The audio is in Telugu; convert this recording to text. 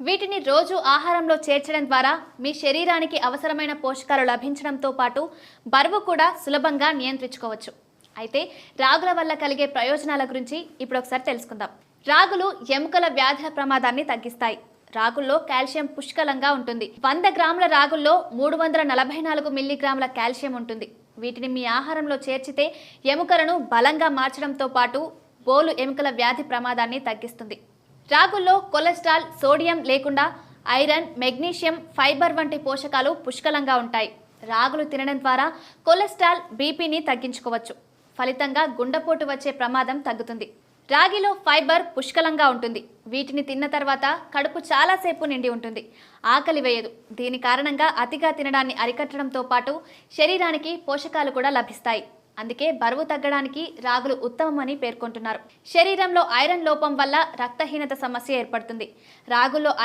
వీటిని రోజు ఆహారంలో చేర్చడం ద్వారా మీ శరీరానికి అవసరమైన పోషకాలు లభించడంతో పాటు బరువు కూడా సులభంగా నియంత్రించుకోవచ్చు. అయితే రాగుల వల్ల కలిగే ప్రయోజనాల గురించి ఇప్పుడు ఒకసారి తెలుసుకుందాం. రాగులు ఎముకల వ్యాధుల ప్రమాదాన్ని తగ్గిస్తాయి. రాగుల్లో కాల్షియం పుష్కలంగా ఉంటుంది. 100 గ్రాముల రాగుల్లో 344 మిల్లీగ్రాముల కాల్షియం ఉంటుంది. వీటిని మీ ఆహారంలో చేర్చితే ఎముకలను బలంగా మార్చడంతో పాటు బోలు ఎముకల వ్యాధి ప్రమాదాన్ని తగ్గిస్తుంది. రాగుల్లో కొలెస్ట్రాల్, సోడియం లేకుండా ఐరన్, మెగ్నీషియం, ఫైబర్ వంటి పోషకాలు పుష్కలంగా ఉంటాయి. రాగులు తినడం ద్వారా కొలెస్ట్రాల్, బీపీని తగ్గించుకోవచ్చు. ఫలితంగా గుండెపోటు వచ్చే ప్రమాదం తగ్గుతుంది. రాగిలో ఫైబర్ పుష్కలంగా ఉంటుంది. వీటిని తిన్న తర్వాత కడుపు చాలాసేపు నిండి ఉంటుంది, ఆకలి వేయదు. దీని కారణంగా అతిగా తినడాన్ని అరికట్టడంతో పాటు శరీరానికి పోషకాలు కూడా లభిస్తాయి. అందుకే బరువు తగ్గడానికి రాగులు ఉత్తమమని పేర్కొంటున్నారు. శరీరంలో ఐరన్ లోపం వల్ల రక్తహీనత సమస్య ఏర్పడుతుంది. రాగుల్లో